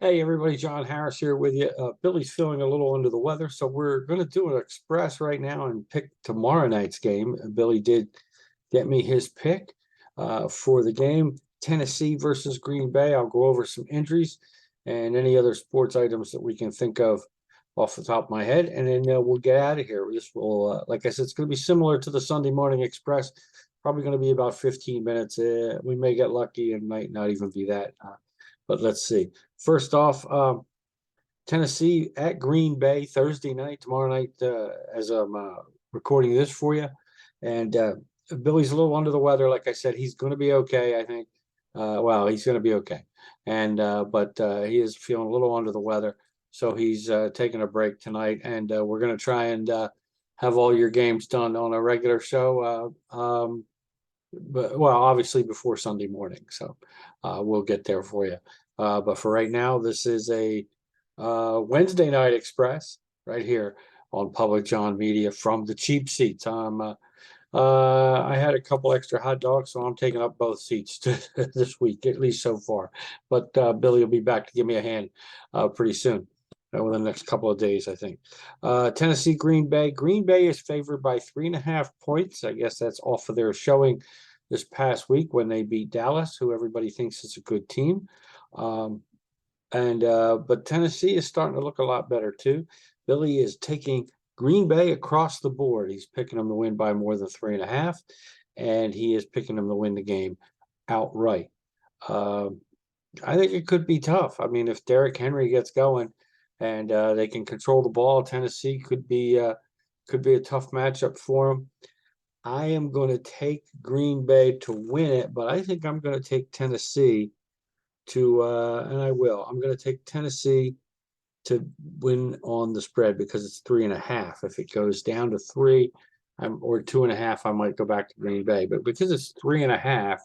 Hey, everybody, John Harris here with you. Billy's feeling a little under the weather, so we're going to do an express right now and pick tomorrow night's game. Billy did get me his pick for the game, Tennessee versus Green Bay. I'll go over some injuries and any other sports items that we can think of off the top of my head, and then we'll get out of here. This will, like I said, it's going to be similar to the Sunday Morning Express. Probably going to be about 15 minutes. We may get lucky and might not even be that. But let's see. First off, Tennessee at Green Bay Thursday night, tomorrow night, as I'm recording this for you. And Billy's a little under the weather. Like I said, he's going to be okay, I think. Well, he's going to be okay. And but he is feeling a little under the weather. So he's taking a break tonight. And we're going to try and have all your games done on a regular show. But well, obviously before Sunday morning. So we'll get there for you. But for right now, this is a Wednesday Night Express right here on Public John Media from the cheap seats. I had a couple extra hot dogs, so I'm taking up both seats this week, at least so far. But Billy will be back to give me a hand pretty soon. Within the next couple of days, I think. Tennessee, Green Bay. Green Bay is favored by 3.5 points. I guess that's off of their showing this past week when they beat Dallas, who everybody thinks is a good team. But Tennessee is starting to look a lot better too. Billy is taking Green Bay across the board. He's picking them to win by more than 3.5, and he is picking them to win the game outright. I think it could be tough. I mean, if Derrick Henry gets going and they can control the ball, Tennessee could be a tough matchup for them. I am going to take Green Bay to win it, but I think I'm going to take Tennessee and I will. I'm going to take Tennessee to win on the spread because it's 3.5. If it goes down to 3 or 2.5, I might go back to Green Bay. But because it's 3.5,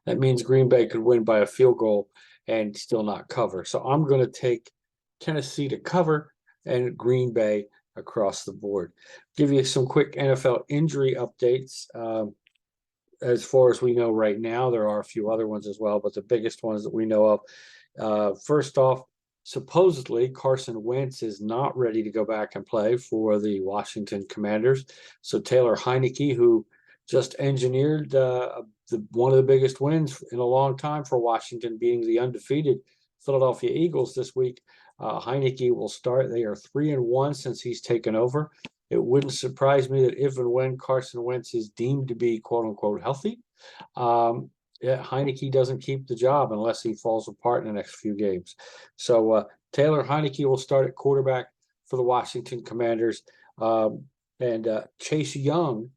that means Green Bay could win by a field goal and still not cover. So I'm going to take Tennessee to cover and Green Bay across the board. Give you some quick NFL injury updates. As far as we know right now, there are a few other ones as well, but the biggest ones that we know of. First off, supposedly Carson Wentz is not ready to go back and play for the Washington Commanders. So Taylor Heinicke, who just engineered one of the biggest wins in a long time for Washington, being the undefeated Philadelphia Eagles this week, Heinicke will start. They are 3-1 since he's taken over. It wouldn't surprise me that if and when Carson Wentz is deemed to be quote unquote healthy, Heinicke doesn't keep the job unless he falls apart in the next few games. So Taylor Heinicke will start at quarterback for the Washington Commanders. And Chase Young,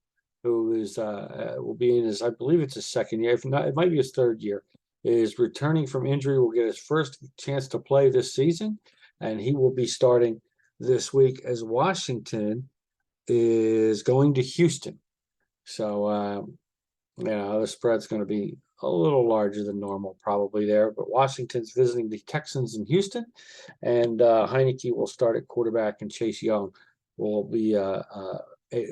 who is will be in his, I believe it's his second year. If not, it might be his third year, is returning from injury, will get his first chance to play this season. And he will be starting this week as Washington is going to Houston. So, the spread's going to be a little larger than normal probably there. But Washington's visiting the Texans in Houston, and Heinicke will start at quarterback, and Chase Young will be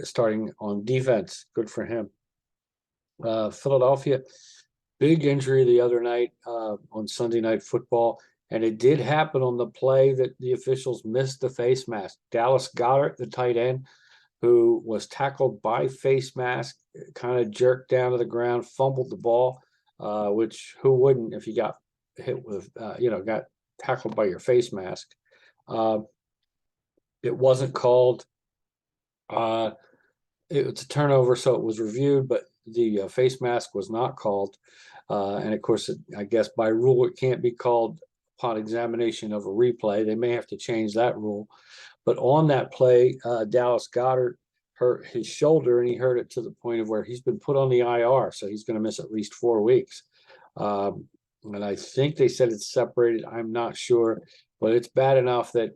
starting on defense. Good for him. Philadelphia, big injury the other night on Sunday Night Football. And it did happen on the play that the officials missed the face mask. Dallas Goedert, the tight end, who was tackled by face mask, kind of jerked down to the ground, fumbled the ball, which who wouldn't if you got hit with, got tackled by your face mask. It wasn't called. It was a turnover, so it was reviewed, but the face mask was not called. And of course, I guess by rule, it can't be called upon examination of a replay. They may have to change that rule. But on that play, Dallas Goedert hurt his shoulder, and he hurt it to the point of where he's been put on the IR. So he's going to miss at least 4 weeks. And I think they said it's separated. I'm not sure. But it's bad enough that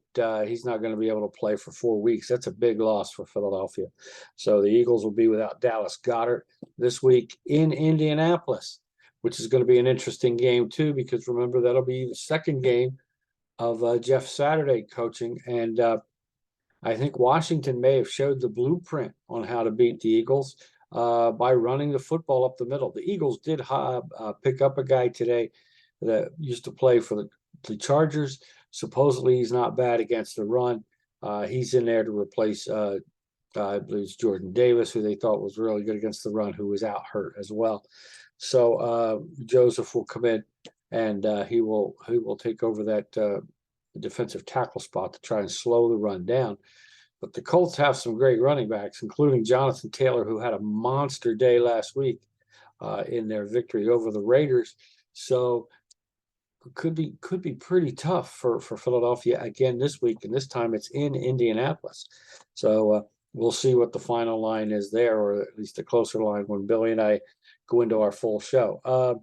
he's not going to be able to play for 4 weeks. That's a big loss for Philadelphia. So the Eagles will be without Dallas Goedert this week in Indianapolis, which is going to be an interesting game too, because remember, that'll be the second game of Jeff Saturday coaching. And I think Washington may have showed the blueprint on how to beat the Eagles by running the football up the middle. The Eagles did pick up a guy today that used to play for the Chargers. Supposedly he's not bad against the run. He's in there to replace I believe it's Jordan Davis, who they thought was really good against the run, who was out hurt as well. So Joseph will come in, and he will take over that defensive tackle spot to try and slow the run down. But the Colts have some great running backs, including Jonathan Taylor, who had a monster day last week in their victory over the Raiders. So could be pretty tough for Philadelphia again this week, and this time it's in Indianapolis. So we'll see what the final line is there, or at least a closer line when Billy and I go into our full show.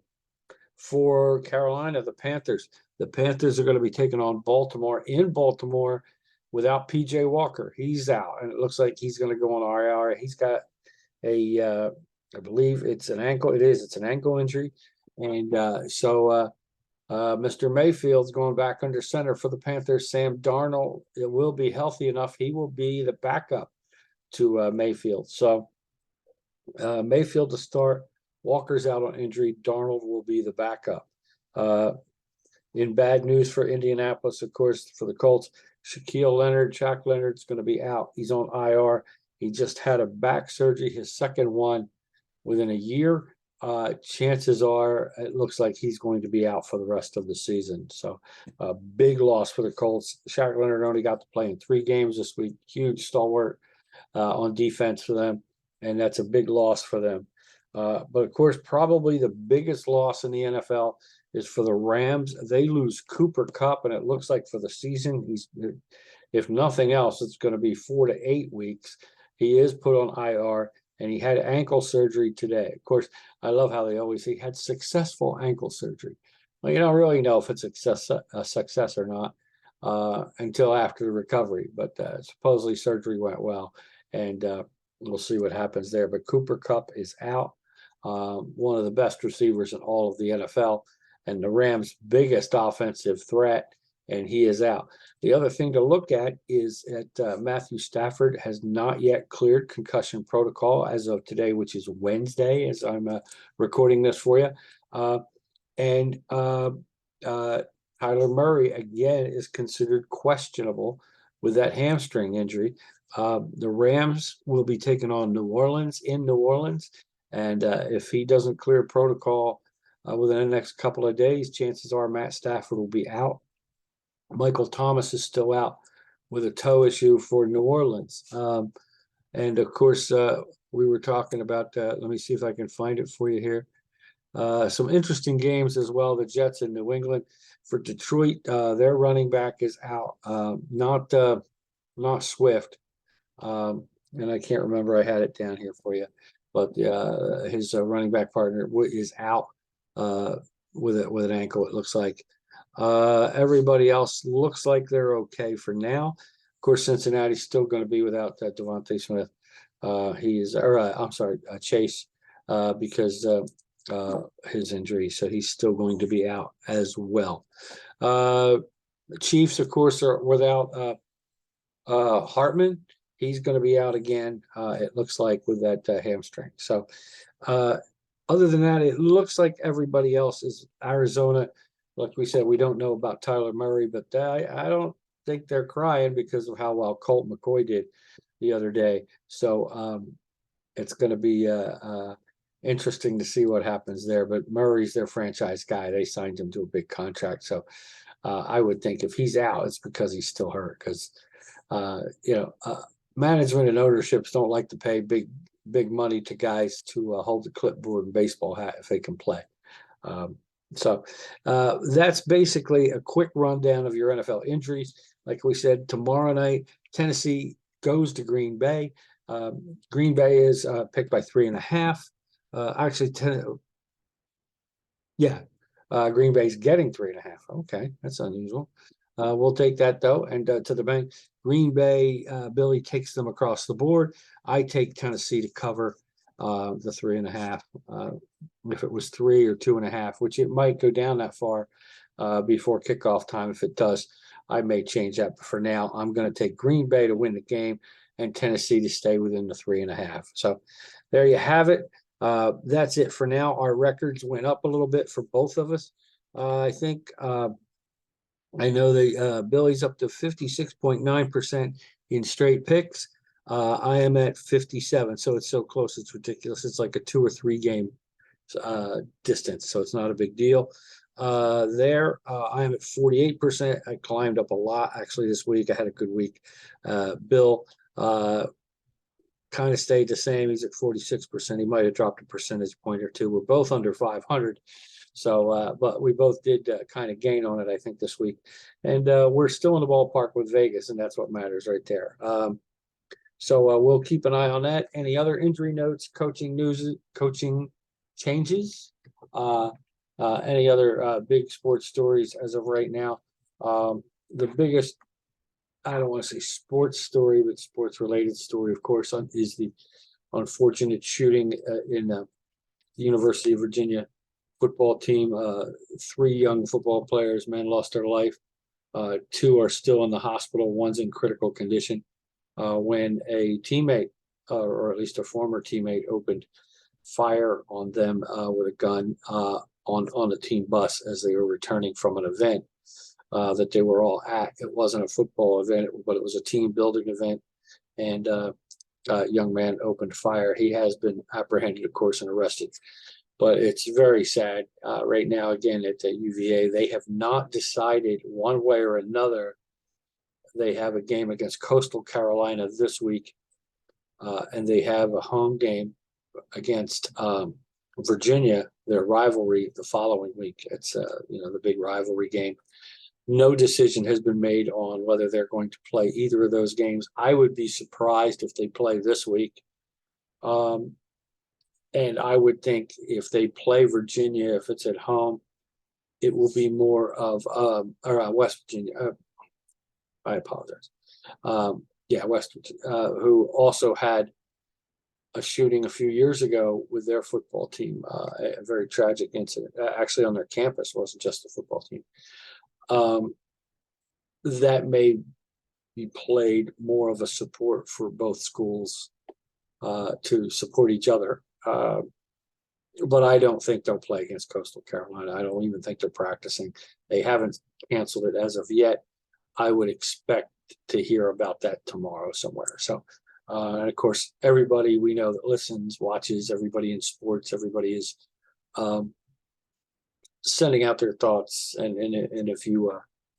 For Carolina, the Panthers are going to be taking on Baltimore in Baltimore without PJ Walker. He's out, and it looks like he's going to go on IR. He's got I believe it's an ankle. It's an ankle injury, and so Mr. Mayfield's going back under center for the Panthers. Sam Darnold will be healthy enough. He will be the backup to Mayfield. So Mayfield to start. Walker's out on injury. Darnold will be the backup. In bad news for Indianapolis, of course, for the Colts, Shaq Leonard's going to be out. He's on IR. He just had a back surgery, his second one within a year. Chances are it looks like he's going to be out for the rest of the season. So a big loss for the Colts. Shaq Leonard only got to play in 3 games this week. Huge stalwart on defense for them, and that's a big loss for them. But of course, probably the biggest loss in the NFL is for the Rams. They lose Cooper Kupp, and it looks like for the season, if nothing else, it's going to be 4 to 8 weeks. He is put on IR, and he had ankle surgery today. Of course, I love how they always say he had successful ankle surgery. Well, you don't really know if it's a success or not until after the recovery, but supposedly surgery went well, and we'll see what happens there. But Cooper Kupp is out, one of the best receivers in all of the NFL, and the Rams' biggest offensive threat, and he is out. The other thing to look at is that Matthew Stafford has not yet cleared concussion protocol as of today, which is Wednesday, as I'm recording this for you. And Tyler Murray, again, is considered questionable with that hamstring injury. The Rams will be taking on New Orleans in New Orleans. And if he doesn't clear protocol within the next couple of days, chances are Matt Stafford will be out. Michael Thomas is still out with a toe issue for New Orleans. And of course, we were talking about, let me see if I can find it for you here. Some interesting games as well. The Jets in New England. For Detroit, their running back is out, not Swift. And I can't remember. I had it down here for you. But his running back partner is out with an ankle, it looks like. Everybody else looks like they're okay for now. Of course, Cincinnati's still going to be without Devontae Smith. Chase, because his injury. So he's still going to be out as well. The Chiefs, of course, are without Hartman. He's going to be out again, it looks like, with that hamstring. So other than that, it looks like everybody else is Arizona. Like we said, we don't know about Tyler Murray, but I don't think they're crying because of how well Colt McCoy did the other day. So it's going to be interesting to see what happens there. But Murray's their franchise guy. They signed him to a big contract. So I would think if he's out, it's because he's still hurt. Because, management and ownerships don't like to pay big money to guys to hold the clipboard and baseball hat if they can play. So that's basically a quick rundown of your NFL injuries. Like we said, tomorrow night, Tennessee goes to Green Bay. Green Bay is picked by 3.5. Green Bay's getting 3.5. Okay, that's unusual. We'll take that, though, and to the bank. Green Bay, Billy takes them across the board. I take Tennessee to cover the 3.5. If it was 3 or 2.5, which it might go down that far before kickoff time. If it does, I may change that. But for now, I'm going to take Green Bay to win the game and Tennessee to stay within the 3.5. So there you have it. That's it for now. Our records went up a little bit for both of us. I think I know Billy's up to 56.9% in straight picks. I am at 57, so it's so close, it's ridiculous. It's like a 2 or 3 game distance, so it's not a big deal. I am at 48%. I climbed up a lot actually this week. I had a good week. Bill kind of stayed the same. He's at 46%. He might have dropped a percentage point or two. We're both under 500. So, but we both did kind of gain on it, I think, this week. And we're still in the ballpark with Vegas, and that's what matters right there. So we'll keep an eye on that. Any other injury notes, coaching news, coaching changes, any other big sports stories as of right now? The biggest, I don't want to say sports story, but sports related story, of course, is the unfortunate shooting in the University of Virginia football team. 3 young football players, men, lost their life. 2 are still in the hospital. One's in critical condition. When a teammate, or at least a former teammate, opened fire on them with a gun on a team bus as they were returning from an event that they were all at. It wasn't a football event, but it was a team building event, and a young man opened fire. He has been apprehended, of course, and arrested. But it's very sad right now. Again, at the UVA, they have not decided one way or another. They have a game against Coastal Carolina this week, and they have a home game against Virginia, their rivalry, the following week. It's the big rivalry game. No decision has been made on whether they're going to play either of those games. I would be surprised if they play this week. And I would think if they play Virginia, if it's at home, it will be more of West Virginia. I apologize. West Virginia, who also had a shooting a few years ago with their football team, a very tragic incident, actually on their campus, wasn't just the football team. That may be played more of a support for both schools to support each other. But I don't think they'll play against Coastal Carolina. I don't even think they're practicing. They haven't canceled it as of yet. I would expect to hear about that tomorrow somewhere. So, and of course, everybody we know that listens, watches, everybody in sports, everybody is sending out their thoughts. And if you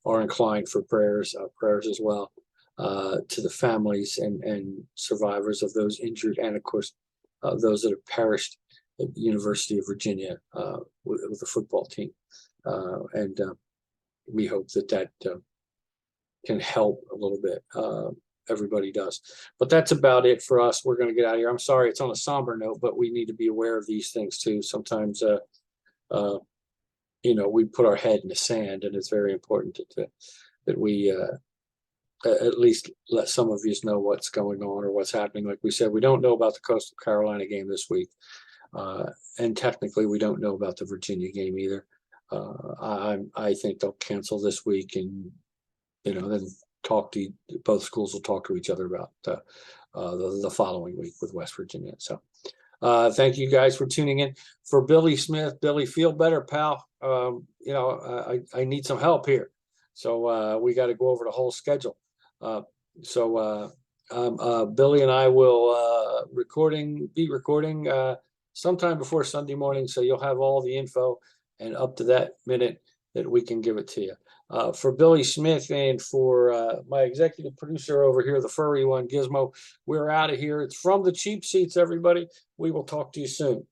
are inclined for prayers as well to the families and survivors of those injured, and of course, those that have perished at the University of Virginia with the football team. And we hope that can help a little bit. Everybody does. But that's about it for us. We're going to get out of here. I'm sorry it's on a somber note, but we need to be aware of these things too. Sometimes, we put our head in the sand, and it's very important that we at least let some of you know what's going on or what's happening. Like we said, we don't know about the Coastal Carolina game this week. And technically, we don't know about the Virginia game either. I think they'll cancel this week, and then both schools will talk to each other about the following week with West Virginia. So, thank you guys for tuning in. For Billy Smith, Billy, feel better, pal. I need some help here, so we got to go over the whole schedule. Billy and I will be recording sometime before Sunday morning, so you'll have all the info and up to that minute that we can give it to you. For Billy Smith and for my executive producer over here, the furry one, Gizmo, we're out of here. It's from the Cheap Seats, everybody. We will talk to you soon.